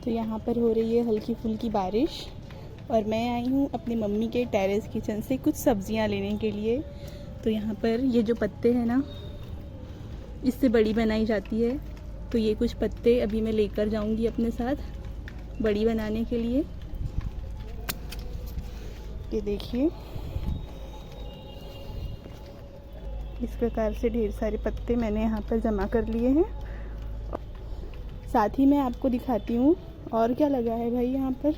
तो यहाँ पर हो रही है हल्की फुल्की बारिश और मैं आई हूँ अपनी मम्मी के टेरेस किचन से कुछ सब्जियाँ लेने के लिए। तो यहाँ पर ये जो पत्ते हैं ना, इससे बड़ी बनाई जाती है। तो ये कुछ पत्ते अभी मैं लेकर जाऊँगी अपने साथ बड़ी बनाने के लिए। ये देखिए, इस प्रकार से ढेर सारे पत्ते मैंने यहाँ पर जमा कर लिए हैं। साथ ही मैं आपको दिखाती हूँ और क्या लगा है भाई यहाँ पर।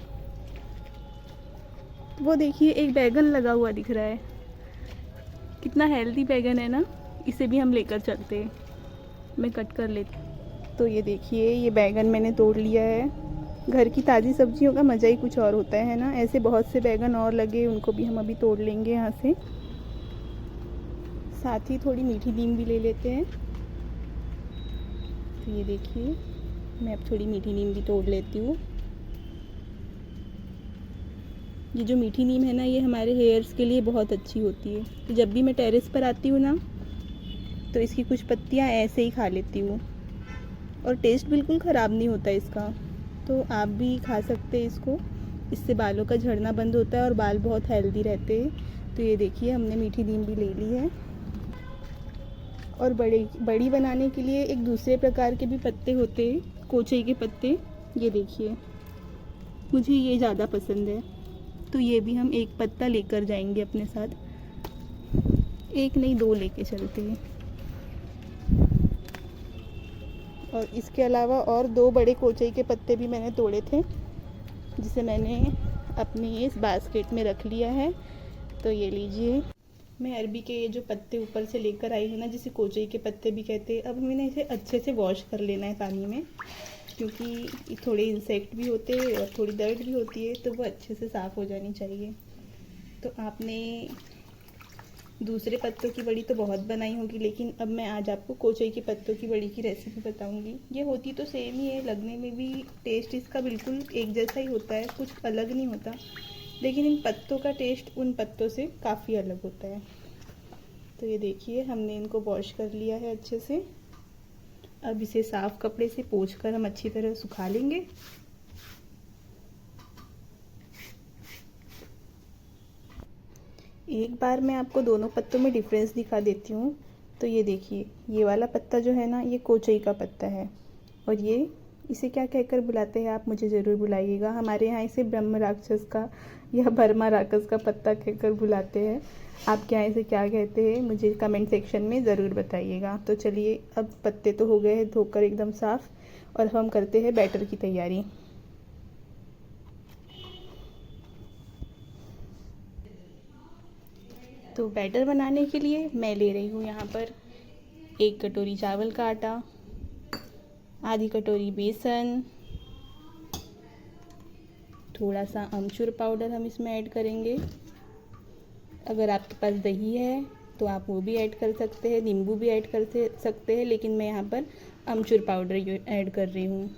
वो देखिए, एक बैगन लगा हुआ दिख रहा है। कितना हेल्दी बैगन है ना, इसे भी हम लेकर चलते हैं। मैं कट कर लेती। तो ये देखिए, ये बैगन मैंने तोड़ लिया है। घर की ताज़ी सब्जियों का मज़ा ही कुछ और होता है ना। ऐसे बहुत से बैगन और लगे, उनको भी हम अभी तोड़ लेंगे यहाँ से। साथ ही थोड़ी मीठी नीम भी ले लेते हैं। तो ये देखिए, मैं अब थोड़ी मीठी नीम भी तोड़ लेती हूँ। ये जो मीठी नीम है ना, ये हमारे हेयर्स के लिए बहुत अच्छी होती है। तो जब भी मैं टेरेस पर आती हूँ ना, तो इसकी कुछ पत्तियाँ ऐसे ही खा लेती हूँ और टेस्ट बिल्कुल ख़राब नहीं होता इसका। तो आप भी खा सकते हैं इसको। इससे बालों का झड़ना बंद होता है और बाल बहुत हेल्दी रहते हैं। तो ये देखिए, हमने मीठी नीम भी ले ली है। और बड़ी बनाने के लिए एक दूसरे प्रकार के भी पत्ते होते हैं, कोचई के पत्ते। ये देखिए, मुझे ये ज़्यादा पसंद है। तो ये भी हम एक पत्ता लेकर जाएंगे अपने साथ। एक नहीं, दो लेके चलते हैं। और इसके अलावा और दो बड़े कोचई के पत्ते भी मैंने तोड़े थे, जिसे मैंने अपनी इस बास्केट में रख लिया है। तो ये लीजिए, मैं अरबी के ये जो पत्ते ऊपर से लेकर आई हूँ ना, जिसे कोचई के पत्ते भी कहते हैं। अब मैंने इसे अच्छे से वॉश कर लेना है पानी में, क्योंकि थोड़े इंसेक्ट भी होते हैं और थोड़ी दर्द भी होती है, तो वो अच्छे से साफ़ हो जानी चाहिए। तो आपने दूसरे पत्तों की बड़ी तो बहुत बनाई होगी, लेकिन अब मैं आज आपको कोचई के पत्तों की बड़ी की रेसिपी बताऊंगी। ये होती तो सेम ही है, लगने में भी टेस्ट इसका बिल्कुल एक जैसा ही होता है, कुछ अलग नहीं होता। लेकिन इन पत्तों का टेस्ट उन पत्तों से काफ़ी अलग होता है। तो ये देखिए, हमने इनको वॉश कर लिया है अच्छे से। अब इसे साफ़ कपड़े से पोंछकर हम अच्छी तरह सुखा लेंगे। एक बार मैं आपको दोनों पत्तों में डिफरेंस दिखा देती हूँ। तो ये देखिए, ये वाला पत्ता जो है ना, ये कोचई का पत्ता है। और ये, इसे क्या कहकर बुलाते हैं आप मुझे ज़रूर बुलाइएगा। हमारे यहाँ इसे ब्रह्म राक्षस का या बर्मा राक्षस का पत्ता कहकर बुलाते हैं। आपके यहाँ इसे क्या कहते हैं, मुझे कमेंट सेक्शन में ज़रूर बताइएगा। तो चलिए, अब पत्ते तो हो गए हैं धोकर एकदम साफ़, और हम करते हैं बैटर की तैयारी। तो बैटर बनाने के लिए मैं ले रही हूँ यहाँ पर 1 कटोरी चावल का आटा, आधी कटोरी बेसन, थोड़ा सा अमचूर पाउडर हम इसमें ऐड करेंगे। अगर आपके पास दही है तो आप वो भी ऐड कर सकते हैं, नींबू भी ऐड कर सकते हैं, लेकिन मैं यहाँ पर अमचूर पाउडर ऐड कर रही हूँ।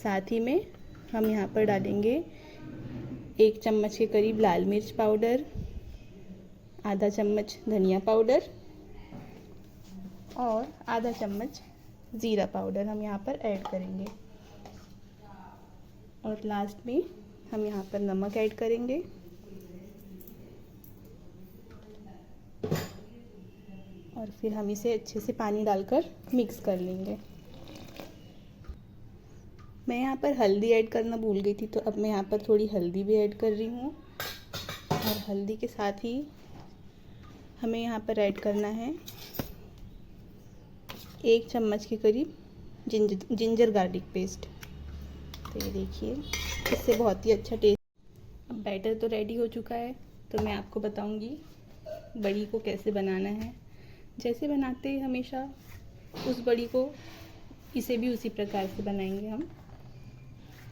साथ ही में हम यहाँ पर डालेंगे 1 चम्मच के करीब लाल मिर्च पाउडर, आधा चम्मच धनिया पाउडर और आधा चम्मच ज़ीरा पाउडर हम यहाँ पर ऐड करेंगे। और लास्ट में हम यहाँ पर नमक ऐड करेंगे। और फिर हम इसे अच्छे से पानी डालकर मिक्स कर लेंगे। मैं यहाँ पर हल्दी ऐड करना भूल गई थी, तो अब मैं यहाँ पर थोड़ी हल्दी भी ऐड कर रही हूँ। और हल्दी के साथ ही हमें यहाँ पर ऐड करना है 1 चम्मच के करीब जिंजर गार्लिक पेस्ट। तो ये देखिए, इससे बहुत ही अच्छा टेस्ट। अब बैटर तो रेडी हो चुका है, तो मैं आपको बताऊंगी बड़ी को कैसे बनाना है। जैसे बनाते हैं हमेशा उस बड़ी को, इसे भी उसी प्रकार से बनाएंगे हम।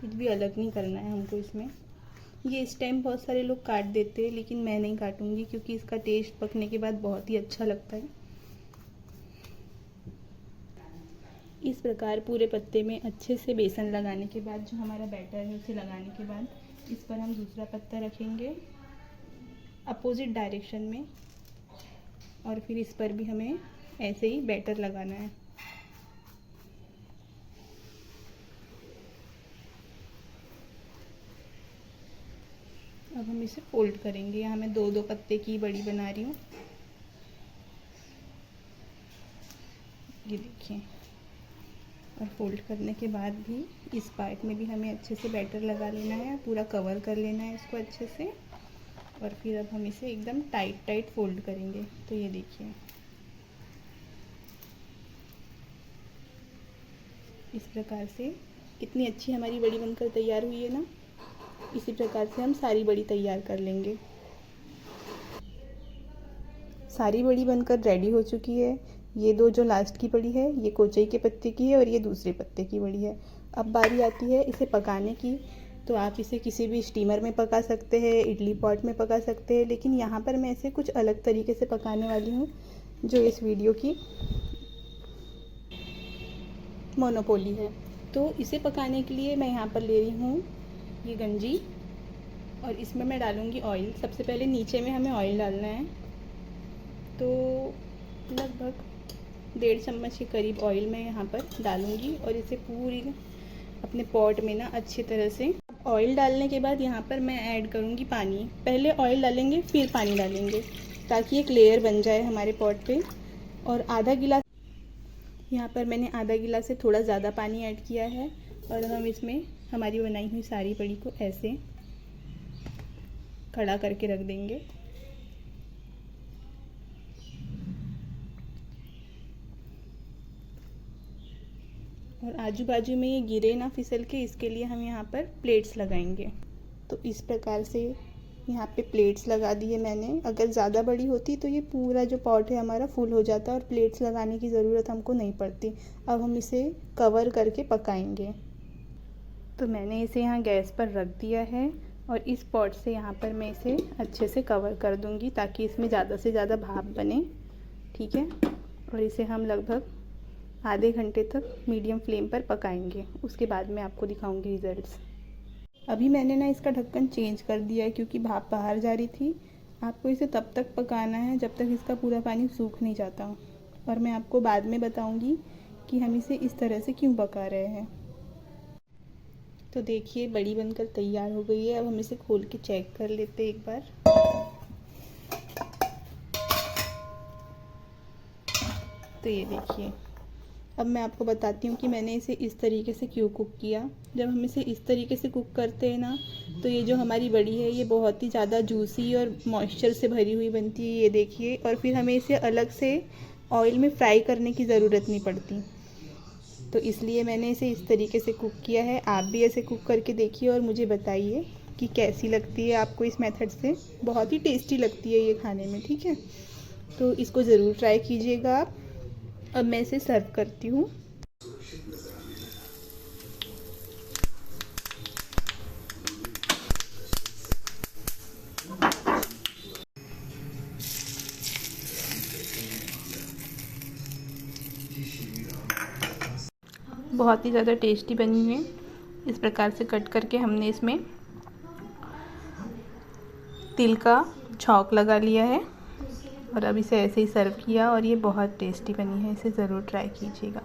कुछ भी अलग नहीं करना है हमको इसमें। ये इस टाइम बहुत सारे लोग काट देते हैं, लेकिन मैं नहीं काटूंगी, क्योंकि इसका टेस्ट पकने के बाद बहुत ही अच्छा लगता है। इस प्रकार पूरे पत्ते में अच्छे से बेसन लगाने के बाद, जो हमारा बैटर है उसे लगाने के बाद, इस पर हम दूसरा पत्ता रखेंगे अपोजिट डायरेक्शन में, और फिर इस पर भी हमें ऐसे ही बैटर लगाना है। अब हम इसे फोल्ड करेंगे। यहाँ मैं दो दो पत्ते की बड़ी बना रही हूँ, ये देखिए। और फोल्ड करने के बाद भी इस पार्ट में भी हमें अच्छे से बैटर लगा लेना है, पूरा कवर कर लेना है इसको अच्छे से। और फिर अब हम इसे एकदम टाइट फोल्ड करेंगे। तो ये देखिए, इस प्रकार से कितनी अच्छी हमारी बड़ी बनकर तैयार हुई है ना। इसी प्रकार से हम सारी बड़ी तैयार कर लेंगे। सारी बड़ी बनकर रेडी हो चुकी है। ये दो जो लास्ट की बड़ी है ये कोचई के पत्ते की है और ये दूसरे पत्ते की बड़ी है। अब बारी आती है इसे पकाने की। तो आप इसे किसी भी स्टीमर में पका सकते हैं, इडली पॉट में पका सकते हैं, लेकिन यहाँ पर मैं इसे कुछ अलग तरीके से पकाने वाली हूँ जो इस वीडियो की मोनोपोली है। तो इसे पकाने के लिए मैं यहाँ पर ले रही हूँ ये गंजी, और इसमें मैं डालूँगी ऑयल। सबसे पहले नीचे में हमें ऑयल डालना है। तो लगभग 1.5 चम्मच के करीब ऑयल मैं यहाँ पर डालूँगी और इसे पूरी अपने पॉट में ना अच्छी तरह से। ऑयल डालने के बाद यहाँ पर मैं ऐड करूँगी पानी। पहले ऑयल डालेंगे फिर पानी डालेंगे ताकि एक लेयर बन जाए हमारे पॉट पे। और आधा गिलास, यहाँ पर मैंने आधा गिलास से थोड़ा ज़्यादा पानी ऐड किया है। और हम इसमें हमारी बनाई हुई सारी बड़ी को ऐसे खड़ा करके रख देंगे। और आजू बाजू में ये गिरे ना फिसल के, इसके लिए हम यहाँ पर प्लेट्स लगाएंगे। तो इस प्रकार से यहाँ पे प्लेट्स लगा दिए मैंने। अगर ज़्यादा बड़ी होती तो ये पूरा जो पॉट है हमारा फुल हो जाता और प्लेट्स लगाने की ज़रूरत हमको नहीं पड़ती। अब हम इसे कवर करके पकाएंगे। तो मैंने इसे यहाँ गैस पर रख दिया है और इस पॉट से यहाँ पर मैं इसे अच्छे से कवर कर दूँगी ताकि इसमें ज़्यादा से ज़्यादा भाप बने, ठीक है। और इसे हम लगभग आधे घंटे तक मीडियम फ्लेम पर पकाएंगे। उसके बाद मैं आपको दिखाऊंगी रिज़ल्ट्स। अभी मैंने ना इसका ढक्कन चेंज कर दिया है क्योंकि भाप बाहर जा रही थी। आपको इसे तब तक पकाना है जब तक इसका पूरा पानी सूख नहीं जाता। और मैं आपको बाद में बताऊंगी कि हम इसे इस तरह से क्यों पका रहे हैं। तो देखिए बड़ी बनकर तैयार हो गई है। अब हम इसे खोल के चेक कर लेते एक बार। तो ये देखिए, अब मैं आपको बताती हूँ कि मैंने इसे इस तरीके से क्यों कुक किया। जब हम इसे इस तरीके से कुक करते हैं ना, तो ये जो हमारी बड़ी है ये बहुत ही ज़्यादा जूसी और मॉइस्चर से भरी हुई बनती है, ये देखिए। और फिर हमें इसे अलग से ऑयल में फ्राई करने की ज़रूरत नहीं पड़ती। तो इसलिए मैंने इसे इस तरीके से कुक किया है। आप भी ऐसे कुक करके देखिए और मुझे बताइए कि कैसी लगती है आपको इस मेथड से। बहुत ही टेस्टी लगती है ये खाने में, ठीक है। तो इसको ज़रूर ट्राई कीजिएगा आप। अब मैं इसे सर्व करती हूँ। बहुत ही ज़्यादा टेस्टी बनी हुई है। इस प्रकार से कट करके हमने इसमें तिल का छौंक लगा लिया है और अब इसे ऐसे ही सर्व किया और ये बहुत टेस्टी बनी है। इसे ज़रूर ट्राई कीजिएगा।